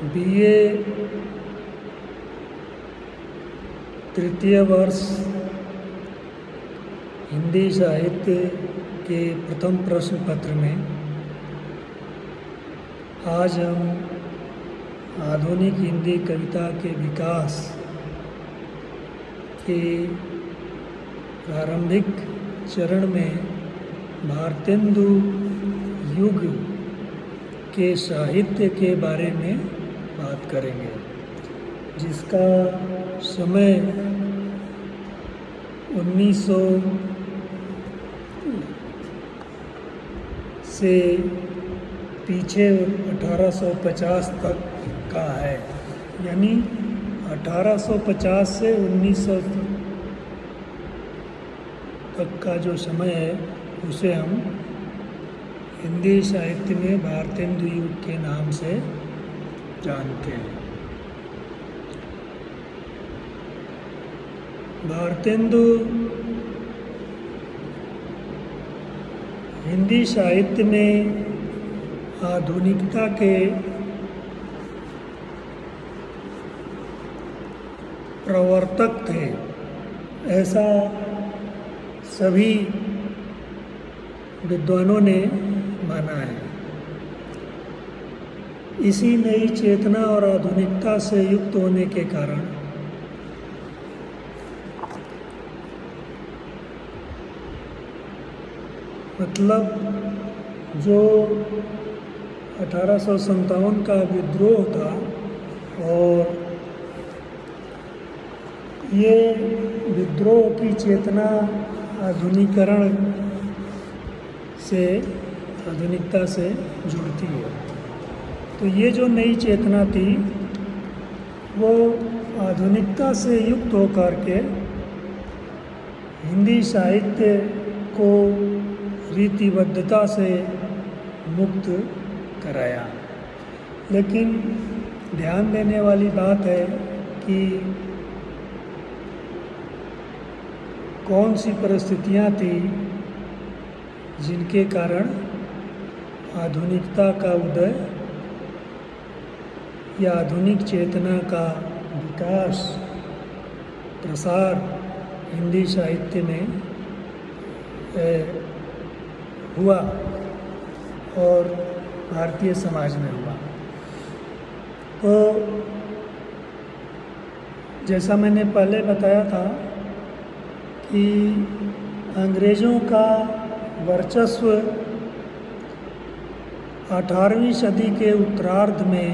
BA तृतीय वर्ष हिंदी साहित्य के प्रथम प्रश्न पत्र में आज हम आधुनिक हिंदी कविता के विकास के प्रारंभिक चरण में भारतेंदु युग के साहित्य के बारे में बात करेंगे, जिसका समय 1900 से पीछे 1850 तक का है। यानी 1850 से 1900 तक का जो समय है उसे हम हिंदी साहित्य में भारतेंदु युग के नाम से जानते हैं। भारतेंदु हिंदी साहित्य में आधुनिकता के प्रवर्तक थे, ऐसा सभी विद्वानों ने माना है। इसी नई चेतना और आधुनिकता से युक्त होने के कारण मतलब जो 1857 का विद्रोह था और ये विद्रोह की चेतना आधुनिकरण से आधुनिकता से जुड़ती है। तो ये जो नई चेतना थी वो आधुनिकता से युक्त होकर के हिंदी साहित्य को रीतिबद्धता से मुक्त कराया। लेकिन ध्यान देने वाली बात है कि कौन सी परिस्थितियाँ थी जिनके कारण आधुनिकता का उदय या आधुनिक चेतना का विकास प्रसार हिंदी साहित्य में हुआ और भारतीय समाज में हुआ। तो जैसा मैंने पहले बताया था कि अंग्रेज़ों का वर्चस्व 18वीं सदी के उत्तरार्ध में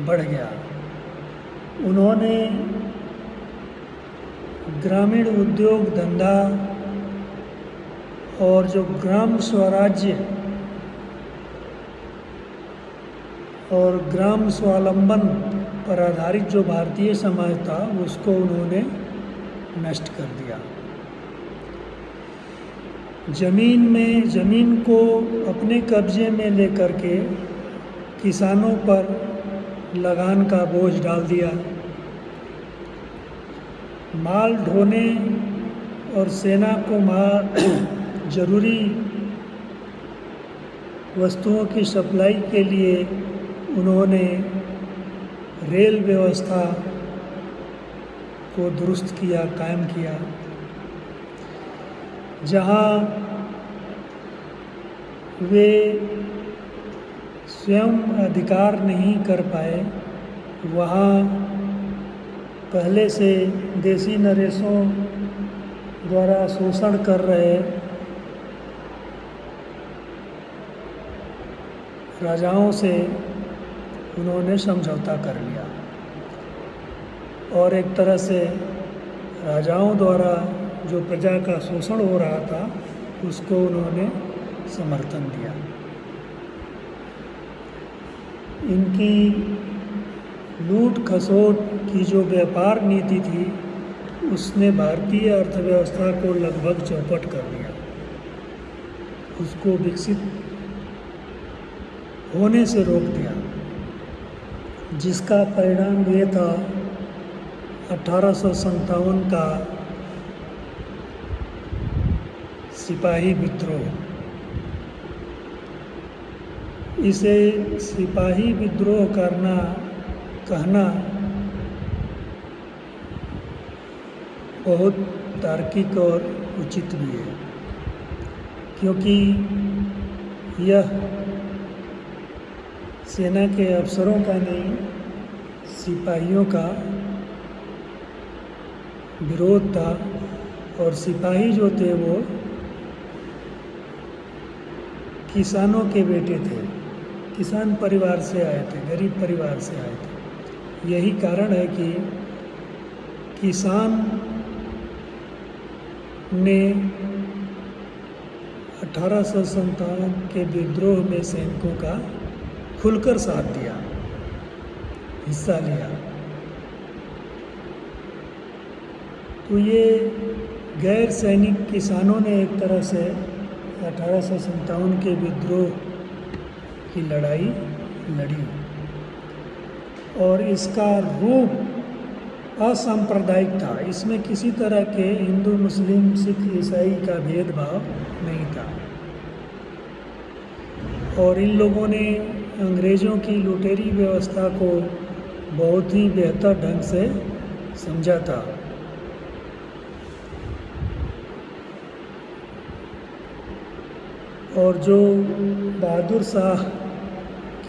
बढ़ गया। उन्होंने ग्रामीण उद्योग धंधा और जो ग्राम स्वराज्य और ग्राम स्वावलंबन पर आधारित जो भारतीय समाज था उसको उन्होंने नष्ट कर दिया। ज़मीन को अपने कब्जे में लेकर के किसानों पर लगान का बोझ डाल दिया। माल ढोने और सेना को जरूरी वस्तुओं की सप्लाई के लिए उन्होंने रेल व्यवस्था को दुरुस्त किया, कायम किया। जहाँ वे स्वयं अधिकार नहीं कर पाए वहाँ पहले से देसी नरेशों द्वारा शोषण कर रहे राजाओं से उन्होंने समझौता कर लिया और एक तरह से राजाओं द्वारा जो प्रजा का शोषण हो रहा था उसको उन्होंने समर्थन दिया। इनकी लूट खसोट की जो व्यापार नीति थी उसने भारतीय अर्थव्यवस्था को लगभग चौपट कर दिया, उसको विकसित होने से रोक दिया, जिसका परिणाम ये था 1857 का सिपाही विद्रोह। इसे सिपाही विद्रोह कहना बहुत तार्किक और उचित भी है, क्योंकि यह सेना के अफसरों का नहीं, सिपाहियों का विरोध था। और सिपाही जो थे वो किसानों के बेटे थे, किसान परिवार से आए थे, गरीब परिवार से आए थे। यही कारण है कि किसान ने 1857 के विद्रोह में सैनिकों का खुलकर साथ दिया, हिस्सा लिया। तो ये गैर सैनिक किसानों ने एक तरह से 1857 के विद्रोह की लड़ाई लड़ी, और इसका रूप असांप्रदायिक था। इसमें किसी तरह के हिंदू, मुस्लिम, सिख, ईसाई का भेदभाव नहीं था। और इन लोगों ने अंग्रेज़ों की लुटेरी व्यवस्था को बहुत ही बेहतर ढंग से समझा था। और जो बहादुर शाह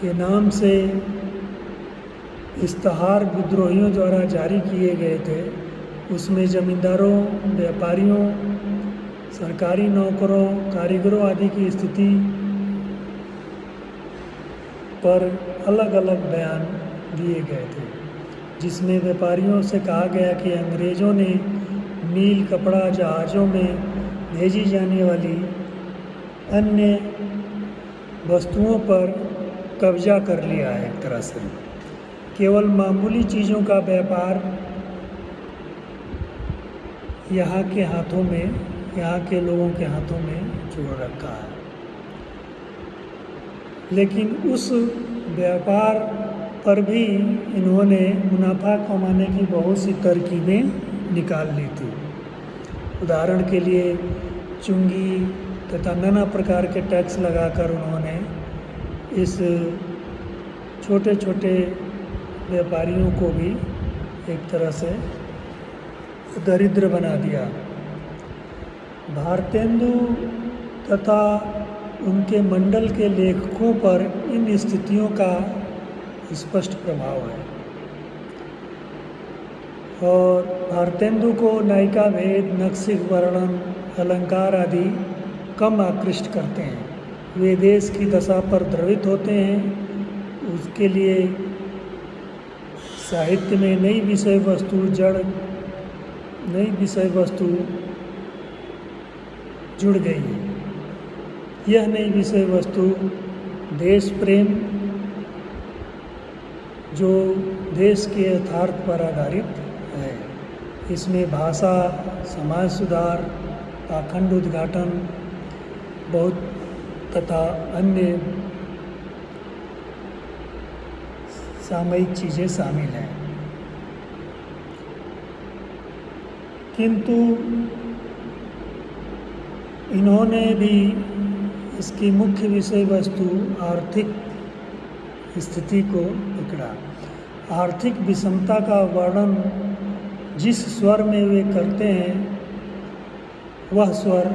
के नाम से इश्तहार विद्रोहियों द्वारा जारी किए गए थे, उसमें ज़मींदारों, व्यापारियों, सरकारी नौकरों, कारीगरों आदि की स्थिति पर अलग अलग बयान दिए गए थे, जिसमें व्यापारियों से कहा गया कि अंग्रेज़ों ने मील, कपड़ा, जहाज़ों में भेजी जाने वाली अन्य वस्तुओं पर कब्जा कर लिया है। एक तरह से केवल मामूली चीज़ों का व्यापार यहाँ के लोगों के हाथों में छोड़ रखा है। लेकिन उस व्यापार पर भी इन्होंने मुनाफा कमाने की बहुत सी तरकीबें निकाल ली थी। उदाहरण के लिए चुंगी तथा नाना प्रकार के टैक्स लगाकर उन्होंने इस छोटे छोटे व्यापारियों को भी एक तरह से दरिद्र बना दिया। भारतेंदु तथा उनके मंडल के लेखकों पर इन स्थितियों का स्पष्ट प्रभाव है। और भारतेंदु को नायिका भेद, नक्सिक वर्णन, अलंकार आदि कम आकृष्ट करते हैं। वे देश की दशा पर द्रवित होते हैं। उसके लिए साहित्य में नई विषय वस्तु जुड़ गई है। यह नई विषय वस्तु देश प्रेम, जो देश के यथार्थ पर आधारित है। इसमें भाषा, समाज सुधार, पाखंड उद्घाटन बहुत तथा अन्य सामयिक चीज़ें शामिल हैं। किंतु इन्होंने भी इसकी मुख्य विषय वस्तु आर्थिक स्थिति को पकड़ा। आर्थिक विषमता का वर्णन जिस स्वर में वे करते हैं, वह स्वर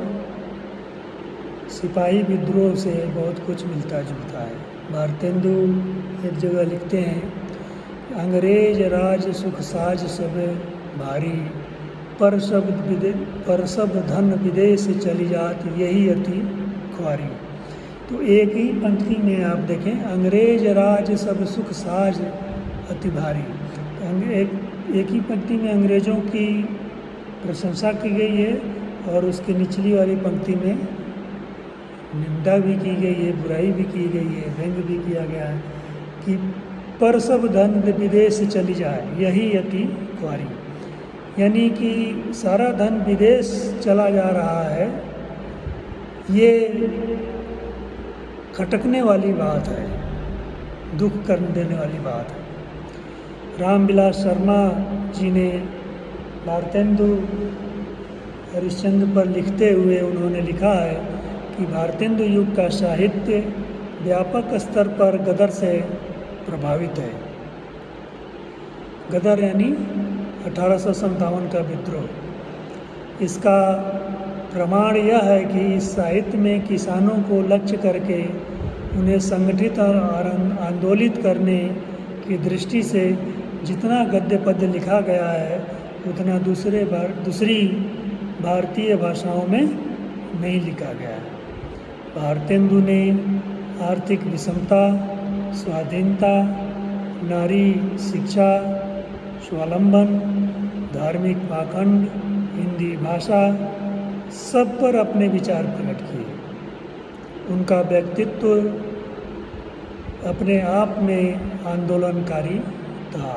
सिपाही विद्रोह से बहुत कुछ मिलता जुलता है। भारतेंदु एक जगह लिखते हैं, अंग्रेज राज सुख साज सब भारी, पर सब धन विदेश चली जात, यही अति ख्वारी। तो एक ही पंक्ति में आप देखें, अंग्रेज राज सब सुख साज अति भारी। एक ही पंक्ति में अंग्रेज़ों की प्रशंसा की गई है और उसके निचली वाली पंक्ति में निंदा भी की गई है, बुराई भी की गई है, व्यंग भी किया गया है कि पर सब धन विदेश चली जाए, यही अति ख्वारी। यानी कि सारा धन विदेश चला जा रहा है, ये खटकने वाली बात है, दुख कर देने वाली बात है। रामविलास शर्मा जी ने भारतेंदु हरिश्चंद्र पर लिखते हुए उन्होंने लिखा है कि भारतेंदु युग का साहित्य व्यापक स्तर पर गदर से प्रभावित है। गदर यानी 1857 का विद्रोह। इसका प्रमाण यह है कि इस साहित्य में किसानों को लक्ष्य करके उन्हें संगठित और आंदोलित करने की दृष्टि से जितना गद्य पद्य लिखा गया है उतना दूसरी भारतीय भाषाओं में नहीं लिखा गया है। भारतेंदु ने आर्थिक विषमता, स्वाधीनता, नारी शिक्षा, स्वावलंबन, धार्मिक पाखंड, हिंदी भाषा सब पर अपने विचार प्रकट किए। उनका व्यक्तित्व अपने आप में आंदोलनकारी था।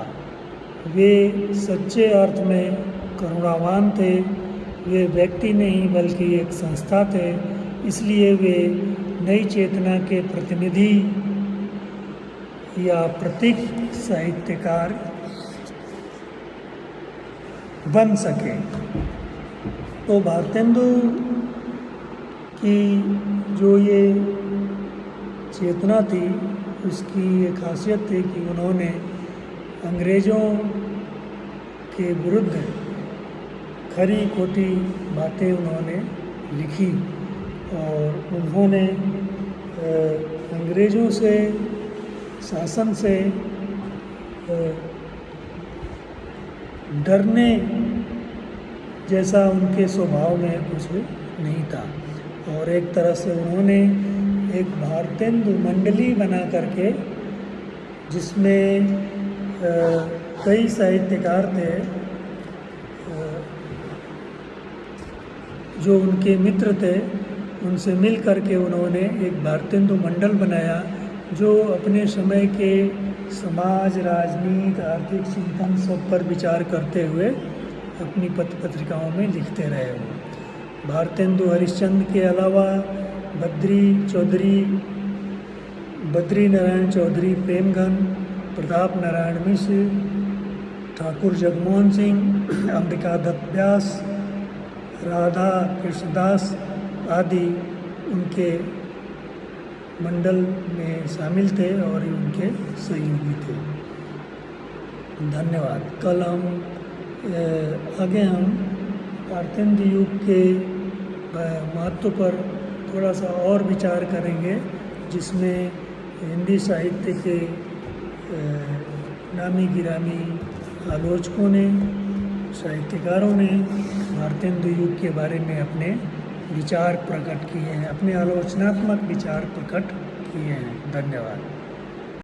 वे सच्चे अर्थ में करुणावान थे। वे व्यक्ति नहीं बल्कि एक संस्था थे, इसलिए वे नई चेतना के प्रतिनिधि या प्रतीक साहित्यकार बन सके। तो भारतेंदु की जो ये चेतना थी उसकी एक खासियत थी कि उन्होंने अंग्रेज़ों के विरुद्ध खरी खोटी बातें उन्होंने लिखी और उन्होंने अंग्रेज़ों से शासन से डरने जैसा उनके स्वभाव में कुछ नहीं था। और एक तरह से उन्होंने एक भारतेंदु मंडली बना करके जिसमें कई साहित्यकार थे जो उनके मित्र थे, उनसे मिल करके उन्होंने एक भारतेंदु मंडल बनाया जो अपने समय के समाज, राजनीति, आर्थिक चिंतन सब पर विचार करते हुए अपनी पत्रिकाओं में लिखते रहे। भारतेंदु हरिश्चंद्र के अलावा बद्री नारायण चौधरी प्रेमघन, प्रताप नारायण मिश्र, ठाकुर जगमोहन सिंह, अंबिका दत्त व्यास, राधा कृष्णदास आदि उनके मंडल में शामिल थे और उनके सहयोगी थे। धन्यवाद। कल हम आगे हम भारतेंदु युग के महत्व पर थोड़ा सा और विचार करेंगे, जिसमें हिंदी साहित्य के नामी गिरामी आलोचकों ने, साहित्यकारों ने भारतेंदु युग के बारे में अपने विचार प्रकट किए हैं, अपने आलोचनात्मक विचार प्रकट किए हैं। धन्यवाद।